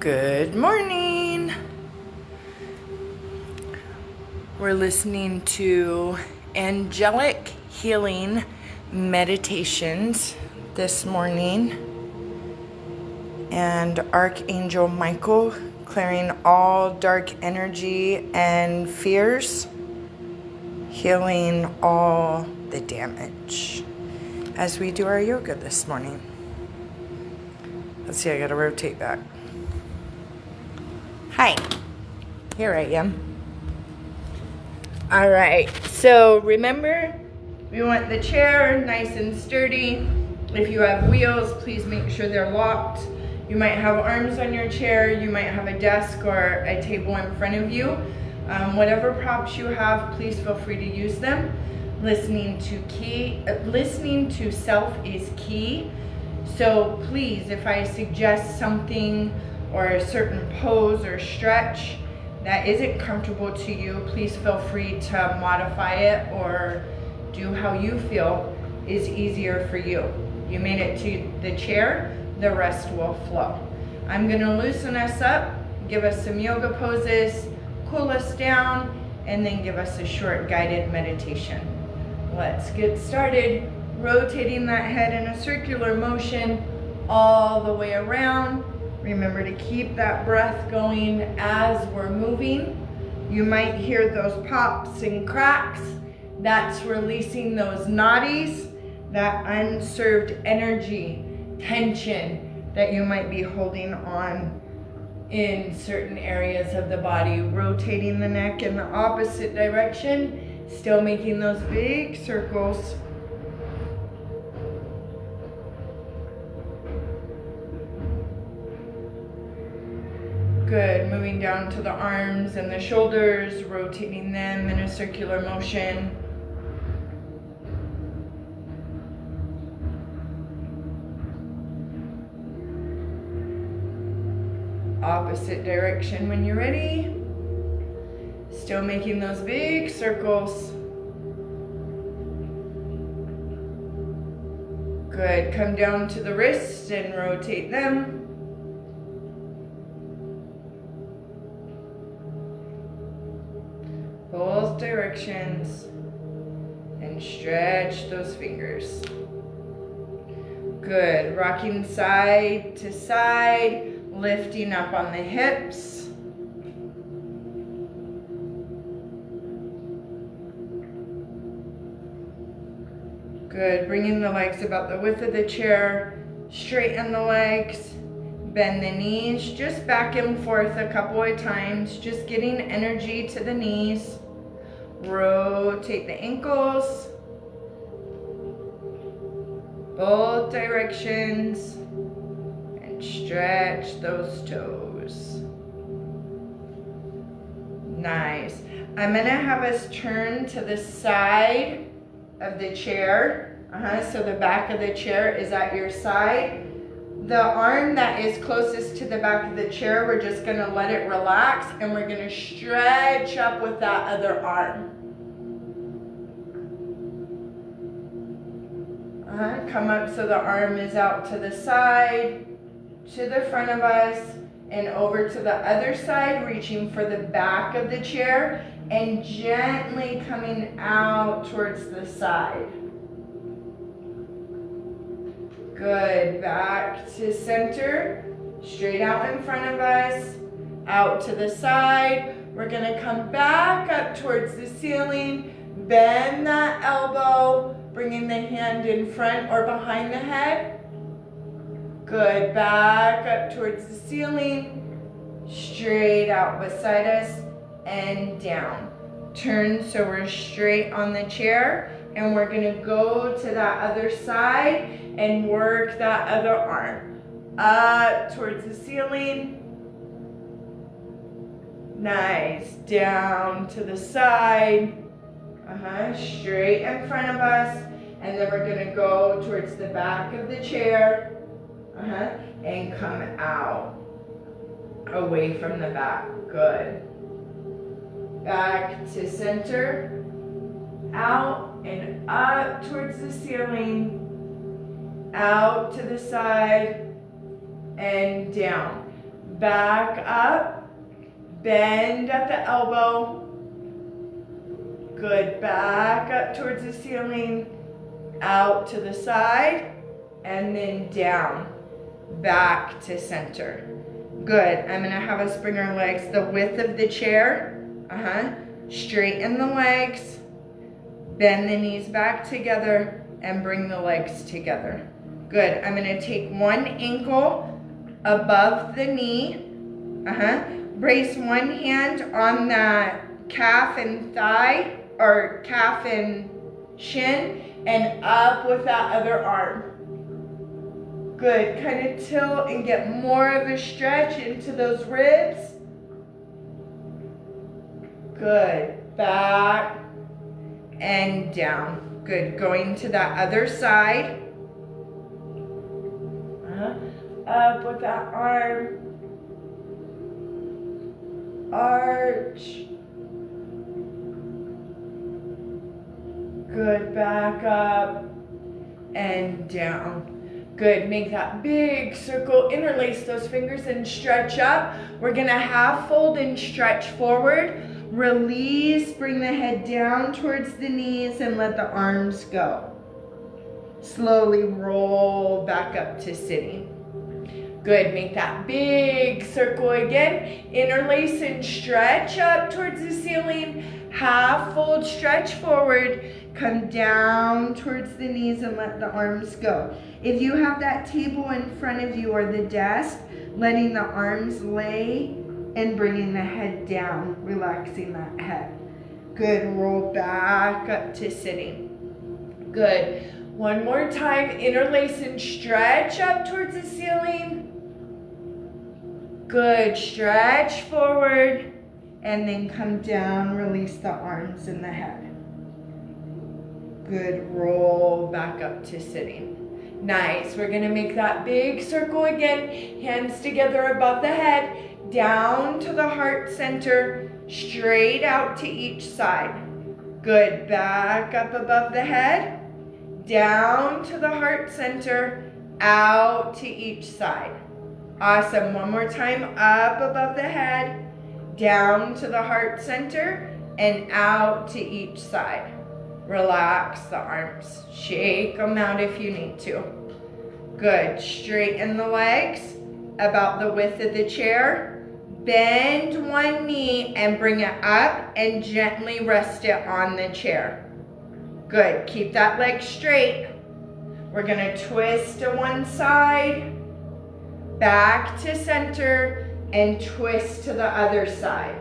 Good morning. We're listening to angelic healing meditations this morning, and Archangel Michael clearing all dark energy and fears, healing all the damage as we do our yoga this morning. Let's see, I gotta rotate back. Hi, here I am. All right, so remember, we want the chair nice and sturdy. If you have wheels, please make sure they're locked. You might have arms on your chair, you might have a desk or a table in front of you. Whatever props you have, please feel free to use them. Listening to self is key. So please, if I suggest something or a certain pose or stretch that isn't comfortable to you, please feel free to modify it or do how you feel is easier for you. You made it to the chair, the rest will flow. I'm gonna loosen us up, give us some yoga poses, cool us down, and then give us a short guided meditation. Let's get started. Rotating that head in a circular motion all the way around. Remember to keep that breath going as we're moving. You might hear those pops and cracks. That's releasing those nadis, that unserved energy, tension that you might be holding on in certain areas of the body. Rotating the neck in the opposite direction, still making those big circles. Good, moving down to the arms and the shoulders, rotating them in a circular motion. Opposite direction when you're ready. Still making those big circles. Good, come down to the wrists and rotate them. Both directions, and stretch those fingers. Good, rocking side to side, lifting up on the hips. Good, bringing the legs about the width of the chair, straighten the legs, bend the knees, just back and forth a couple of times, just getting energy to the knees. Rotate the ankles, both directions, and stretch those toes. Nice. I'm gonna have us turn to the side of the chair. So the back of the chair is at your side. The arm that is closest to the back of the chair, we're just gonna let it relax and we're gonna stretch up with that other arm. Come up so the arm is out to the side, to the front of us, and over to the other side, reaching for the back of the chair and gently coming out towards the side. Good, back to center, straight out in front of us, out to the side. We're gonna come back up towards the ceiling, bend that elbow, bringing the hand in front or behind the head. Good, back up towards the ceiling, straight out beside us and down. Turn so we're straight on the chair, and we're gonna go to that other side and work that other arm up towards the ceiling. Nice, down to the side. Straight in front of us, and then we're gonna go towards the back of the chair, and come out, away from the back. Good. Back to center, out and up towards the ceiling, out to the side, and down. back up, bend at the elbow. Good, back up towards the ceiling, out to the side, and then down, back to center. Good, I'm gonna have us bring our legs the width of the chair. Straighten the legs, bend the knees back together, and bring the legs together. Good, I'm gonna take one ankle above the knee. Brace one hand on that calf and thigh, or calf and shin, and up with that other arm. Good, kind of tilt and get more of a stretch into those ribs. Good, back and down. Good, going to that other side. Up with that arm. Arch. Good, back up and down. Good, make that big circle, interlace those fingers and stretch up. We're gonna half fold and stretch forward. Release, bring the head down towards the knees and let the arms go. Slowly roll back up to sitting. Good, make that big circle again. Interlace and stretch up towards the ceiling. Half fold, stretch forward. Come down towards the knees and let the arms go. If you have that table in front of you or the desk, letting the arms lay and bringing the head down, relaxing that head. Good, roll back up to sitting. Good, one more time, interlace and stretch up towards the ceiling. Good, stretch forward and then come down, release the arms and the head. Good, roll back up to sitting. Nice, we're gonna make that big circle again, hands together above the head, down to the heart center, straight out to each side. Good, back up above the head, down to the heart center, out to each side. Awesome, one more time, up above the head, down to the heart center, and out to each side. Relax the arms, shake them out if you need to. Good, straighten the legs, about the width of the chair. Bend one knee and bring it up and gently rest it on the chair. Good, keep that leg straight. We're gonna twist to one side, back to center, and twist to the other side.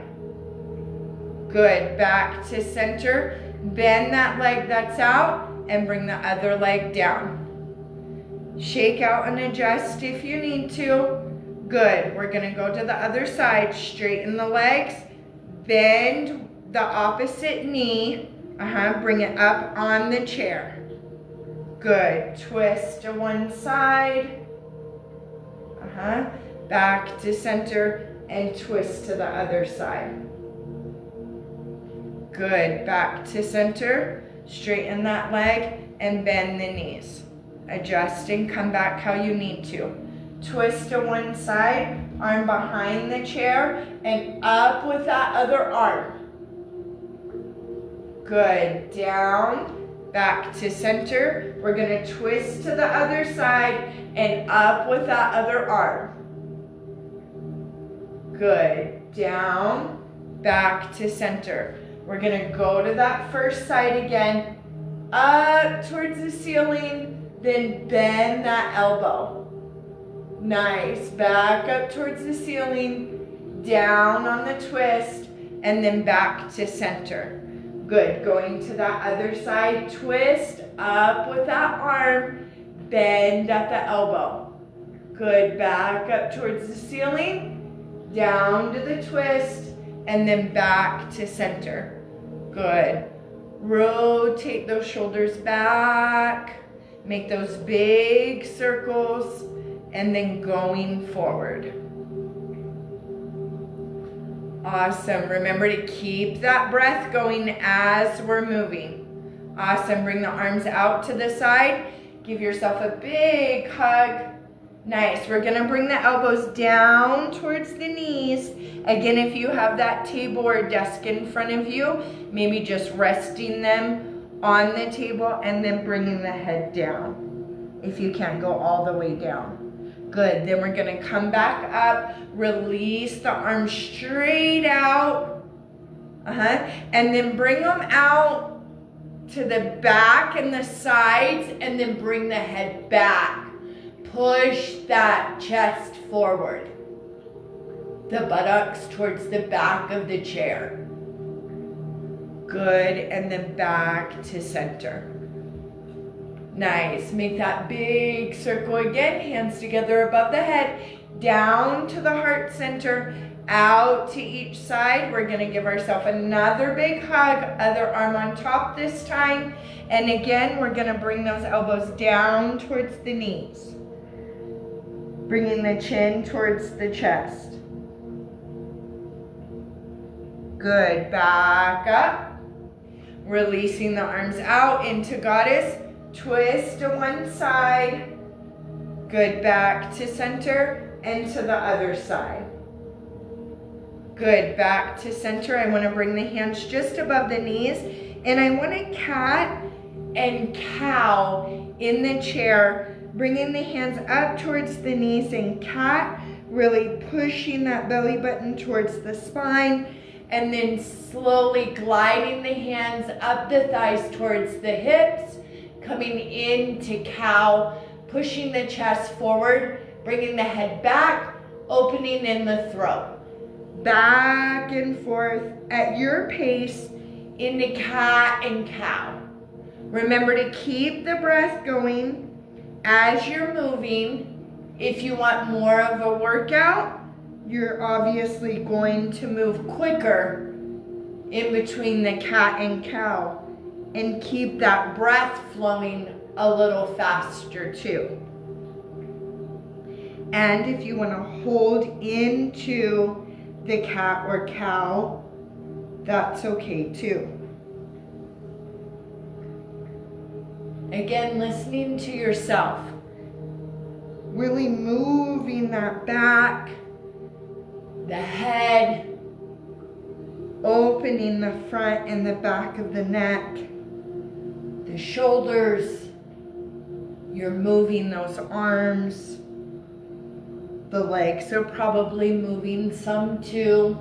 Good, back to center. Bend that leg that's out and bring the other leg down. Shake out and adjust if you need to. Good, we're gonna go to the other side. Straighten the legs, bend the opposite knee. Bring it up on the chair. Good, twist to one side. Back to center and twist to the other side. Good, back to center, straighten that leg and bend the knees. Adjust and come back how you need to. Twist to one side, arm behind the chair and up with that other arm. Good, down, back to center. We're gonna twist to the other side and up with that other arm. Good, down, back to center. We're gonna go to that first side again, up towards the ceiling, then bend that elbow. Nice, back up towards the ceiling, down on the twist, and then back to center. Good, going to that other side, twist, up with that arm, bend at the elbow. Good, back up towards the ceiling, down to the twist, and then back to center. Good. Rotate those shoulders back. Make those big circles, and then going forward. Awesome. Remember to keep that breath going as we're moving. Awesome. Bring the arms out to the side. Give yourself a big hug. Nice. We're gonna bring the elbows down towards the knees. Again, if you have that table or desk in front of you, maybe just resting them on the table and then bringing the head down. If you can't go all the way down. Good. Then we're gonna come back up, release the arms straight out. And then bring them out to the back and the sides, and then bring the head back. Push that chest forward. The buttocks towards the back of the chair. Good, and then back to center. Nice. Make that big circle again. Hands together above the head. Down to the heart center. Out to each side. We're going to give ourselves another big hug. Other arm on top this time. And again, we're going to bring those elbows down towards the knees. Bringing the chin towards the chest. Good. Back up. Releasing the arms out into goddess. Twist to one side. Good. Back to center and to the other side. Good. Back to center. I want to bring the hands just above the knees. And I want to cat and cow in the chair. Bringing the hands up towards the knees and cat. Really pushing that belly button towards the spine. And then slowly gliding the hands up the thighs towards the hips. Coming into cow. Pushing the chest forward. Bringing the head back. Opening in the throat. Back and forth at your pace into cat and cow. Remember to keep the breath going as you're moving. If you want more of a workout, you're obviously going to move quicker in between the cat and cow and keep that breath flowing a little faster too. And if you want to hold into the cat or cow, that's okay too. Again, listening to yourself. Really moving that back, the head, opening the front and the back of the neck, the shoulders. You're moving those arms. The legs are probably moving some too.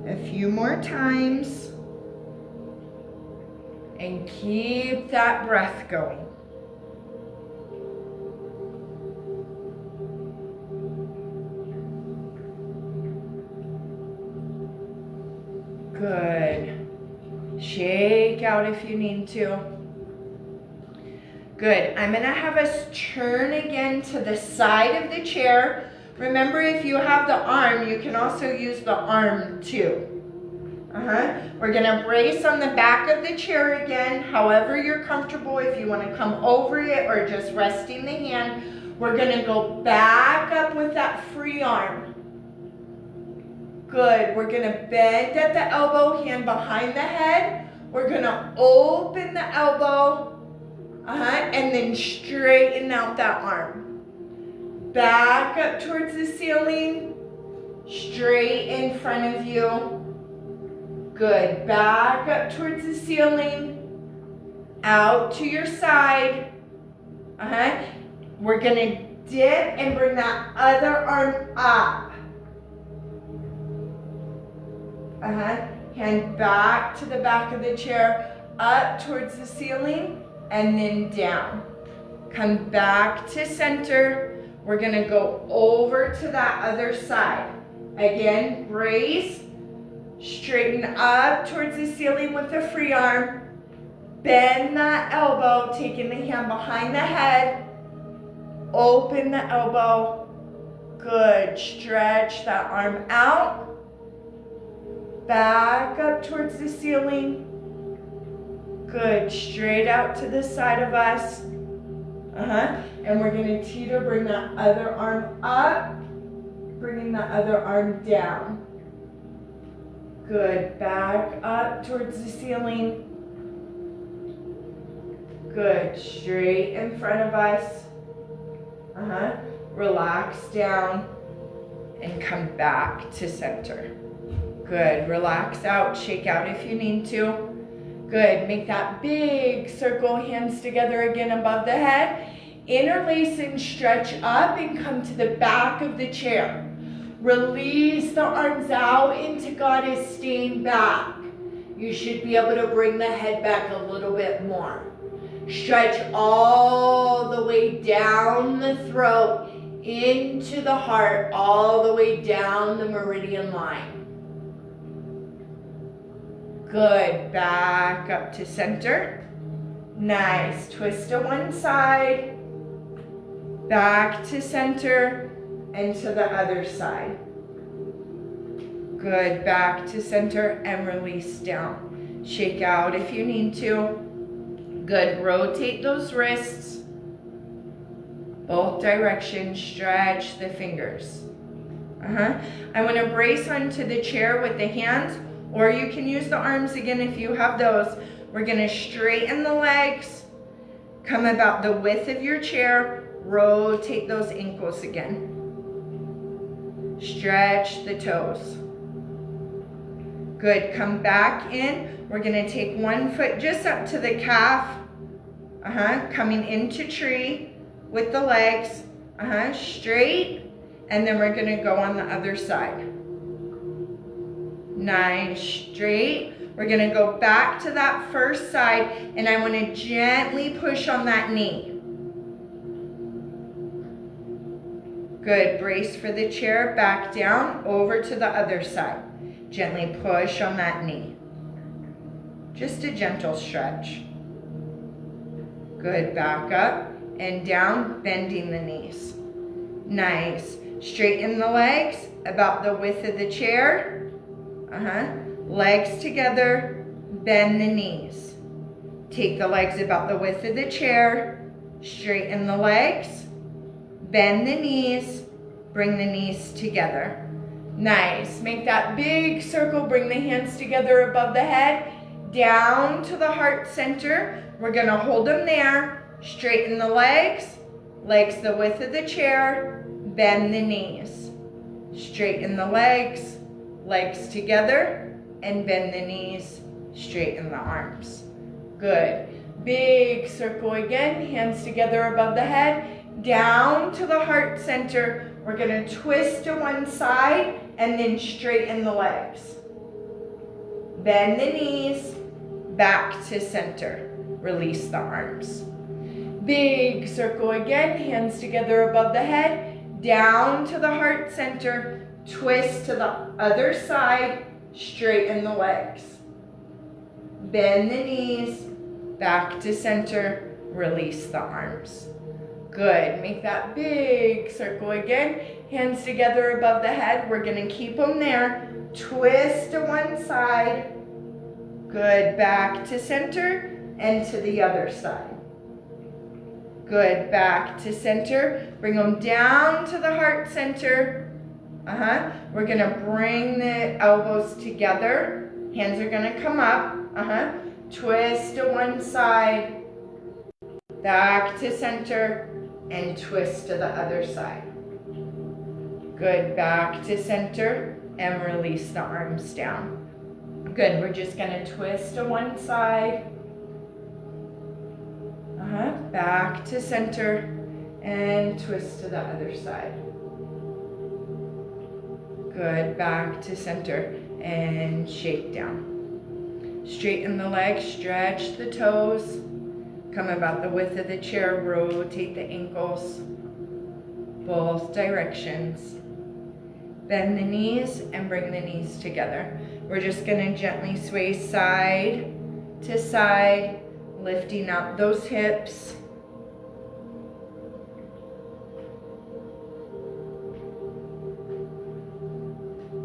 A few more times. And keep that breath going. Good. Shake out if you need to. Good. I'm going to have us turn again to the side of the chair. Remember, if you have the arm, you can also use the arm too. We're going to brace on the back of the chair again, however you're comfortable. If you want to come over it or just resting the hand, we're going to go back up with that free arm. Good. We're going to bend at the elbow, hand behind the head. We're going to open the elbow. And then straighten out that arm. Back up towards the ceiling. Straight in front of you. Good. Back up towards the ceiling. Out to your side. We're going to dip and bring that other arm up. Hand back to the back of the chair. Up towards the ceiling. And then down. Come back to center. We're going to go over to that other side. Again, brace. Straighten up towards the ceiling with the free arm. Bend that elbow, taking the hand behind the head. Open the elbow. Good. Stretch that arm out. Back up towards the ceiling. Good. Straight out to the side of us. And we're going to teeter, bring that other arm up. Bringing the other arm down. Good. Back up towards the ceiling. Good. Straight in front of us. Relax down and come back to center. Good. Relax out. Shake out if you need to. Good. Make that big circle, hands together again above the head. Interlace and stretch up and come to the back of the chair. Release the arms out into God is staying back. You should be able to bring the head back a little bit more. Stretch all the way down the throat, into the heart, all the way down the meridian line. Good. Back up to center. Nice. Twist to one side. Back to center and to the other side. Good. Back to center and release down. Shake out if you need to. Good. Rotate those wrists. Both directions. Stretch the fingers. I want to brace onto the chair with the hands, or you can use the arms again if you have those. We're going to straighten the legs. Come about the width of your chair. Rotate those ankles again. Stretch the toes. Good. Come back in. We're going to take one foot just up to the calf. Coming into tree with the legs. Straight. And then we're going to go on the other side. Nice. Straight. We're going to go back to that first side. And I want to gently push on that knee. Good. Brace for the chair. Back down. Over to the other side. Gently push on that knee. Just a gentle stretch. Good. Back up and down, bending the knees. Nice. Straighten the legs about the width of the chair. Legs together, bend the knees. Take the legs about the width of the chair. Straighten the legs, bend the knees, bring the knees together. Nice. Make that big circle. Bring the hands together above the head. Down to the heart center. We're going to hold them there. Straighten the legs. Legs the width of the chair. Bend the knees. Straighten the legs. Legs together. And bend the knees. Straighten the arms. Good. Big circle again. Hands together above the head. Down to the heart center. We're going to twist to one side and then straighten the legs. Bend the knees, back to center. Release the arms. Big circle again, hands together above the head, down to the heart center, twist to the other side, straighten the legs. Bend the knees, back to center, release the arms. Good. Make that big circle again. Hands together above the head. We're going to keep them there. Twist to one side. Good. Back to center and to the other side. Good. Back to center. Bring them down to the heart center. We're going to bring the elbows together. Hands are going to come up. Twist to one side. Back to center. And twist to the other side. Good. Back to center and release the arms down. Good. We're just going to twist to one side. Back to center and twist to the other side. Good. Back to center and shake down. Straighten the legs, stretch the toes. Come about the width of the chair, rotate the ankles, both directions. Bend the knees and bring the knees together. We're just going to gently sway side to side, lifting up those hips.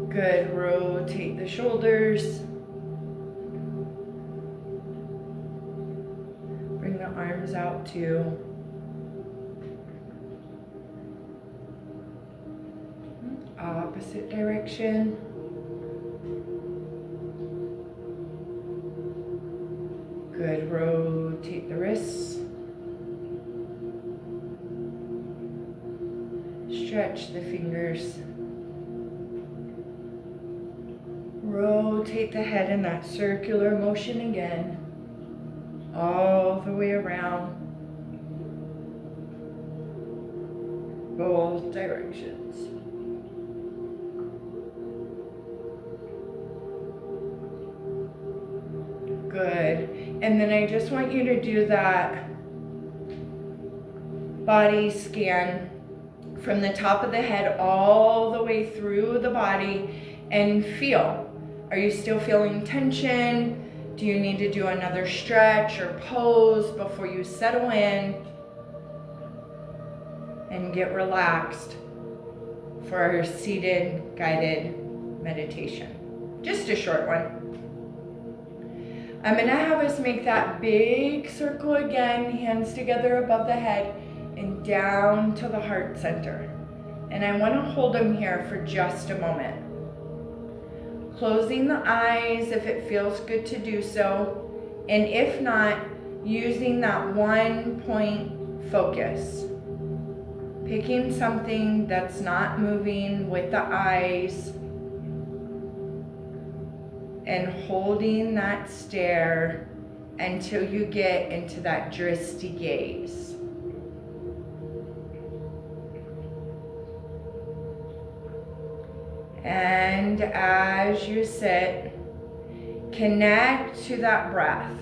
Good. Rotate the shoulders. Bring the arms out too. Opposite direction. Good. Rotate the wrists. Stretch the fingers. Rotate the head in that circular motion again, all the way around, both directions. Good. And then I just want you to do that body scan from the top of the head all the way through the body and feel. Are you still feeling tension? Do you need to do another stretch or pose before you settle in and get relaxed for our seated guided meditation? Just a short one. I'm gonna have us make that big circle again, hands together above the head and down to the heart center. And I wanna hold them here for just a moment. Closing the eyes if it feels good to do so. And if not, using that 1-point focus. Picking something that's not moving with the eyes and holding that stare until you get into that drishti gaze. And as you sit, connect to that breath,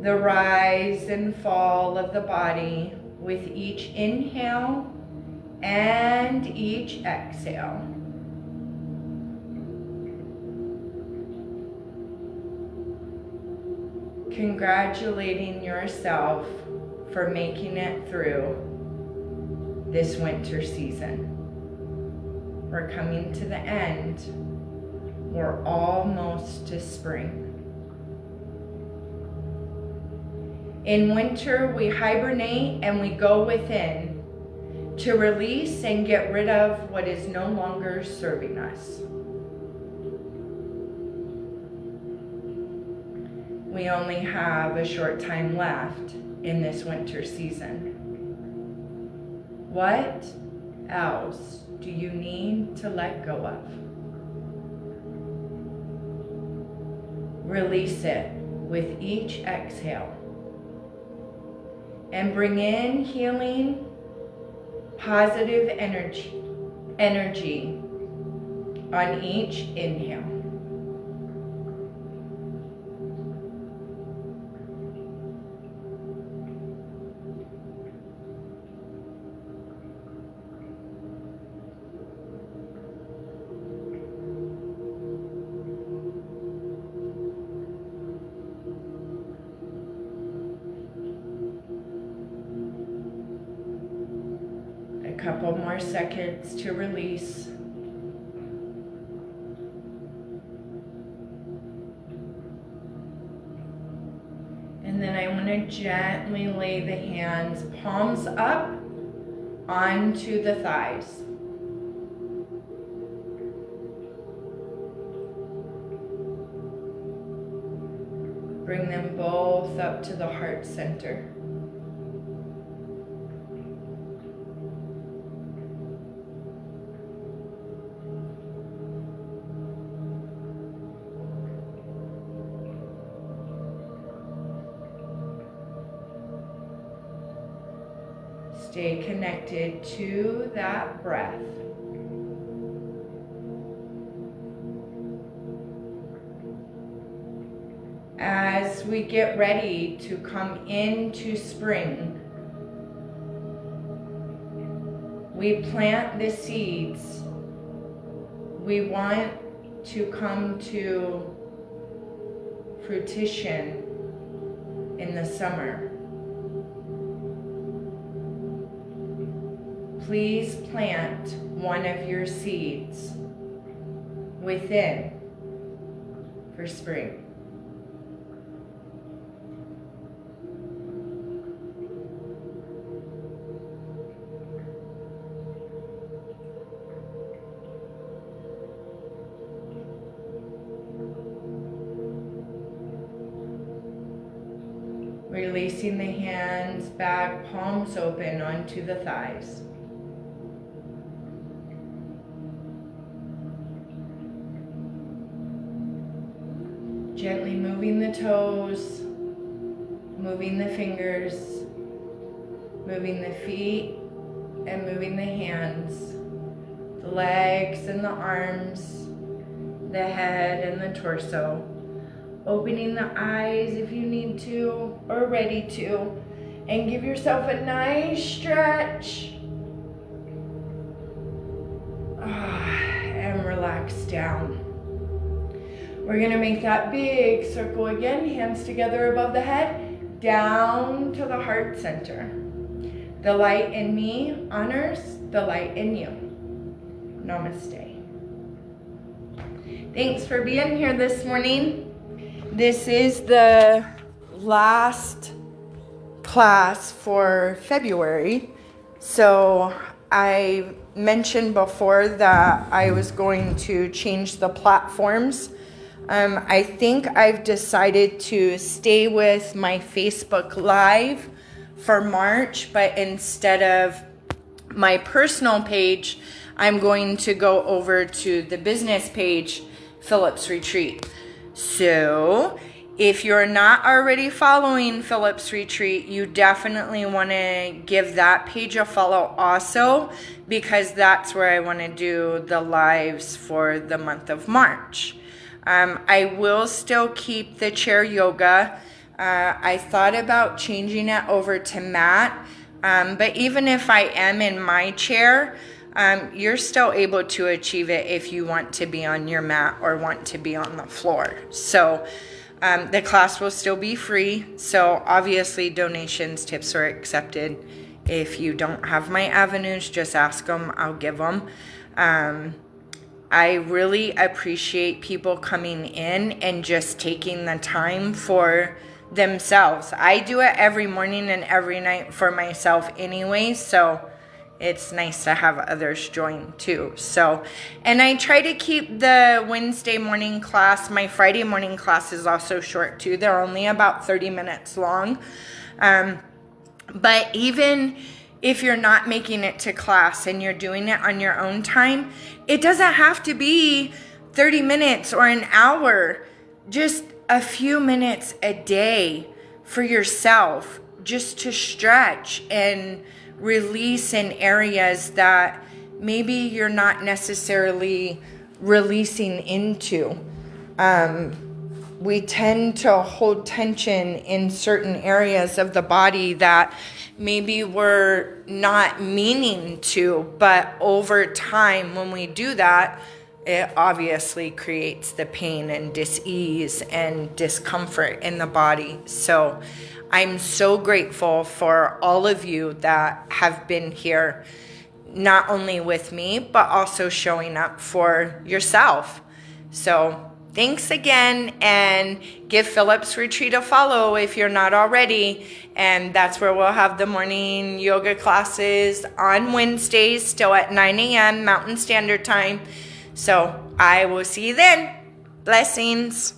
the rise and fall of the body with each inhale and each exhale. Congratulating yourself for making it through this winter season. We're coming to the end. We're almost to spring. In winter, we hibernate and we go within to release and get rid of what is no longer serving us. We only have a short time left in this winter season. What else do you need to let go of? Release it with each exhale. And bring in healing, positive energy on each inhale. Couple more seconds to release. And then I want to gently lay the hands, palms up, onto the thighs. Bring them both up to the heart center. Stay connected to that breath. As we get ready to come into spring, we plant the seeds we want to come to fruition in the summer. Please plant one of your seeds within for spring. Releasing the hands back, palms open onto the thighs. Gently moving the toes, moving the fingers, moving the feet, and moving the hands, the legs and the arms, the head and the torso. Opening the eyes if you need to or ready to, and give yourself a nice stretch. And relax down. We're gonna make that big circle again, hands together above the head, down to the heart center. The light in me honors the light in you. Namaste. Thanks for being here this morning. This is the last class for February. So I mentioned before that I was going to change the platforms. I think I've decided to stay with my Facebook Live for March, but instead of my personal page, I'm going to go over to the business page, Phillips Retreat. So if you're not already following Phillips Retreat, you definitely want to give that page a follow also, because that's where I want to do the lives for the month of March. I will still keep the chair yoga. I thought about changing it over to mat, but even if I am in my chair, you're still able to achieve it if you want to be on your mat or want to be on the floor. So the class will still be free. So obviously donations, tips are accepted. If you don't have my avenues, just ask them. I'll give them. I really appreciate people coming in and just taking the time for themselves. I do it every morning and every night for myself anyway, so it's nice to have others join too. So, and I try to keep the Wednesday morning class. My Friday morning class is also short too. They're only about 30 minutes long. But even if you're not making it to class and you're doing it on your own time, it doesn't have to be 30 minutes or an hour. Just a few minutes a day for yourself, just to stretch and release in areas that maybe you're not necessarily releasing into. We tend to hold tension in certain areas of the body that maybe we're not meaning to, but over time when we do that, it obviously creates the pain and dis-ease and discomfort in the body. So I'm so grateful for all of you that have been here, not only with me, but also showing up for yourself. So thanks again, and give Phillips Retreat a follow if you're not already. And that's where we'll have the morning yoga classes on Wednesdays, still at 9 a.m. Mountain Standard Time. So I will see you then. Blessings.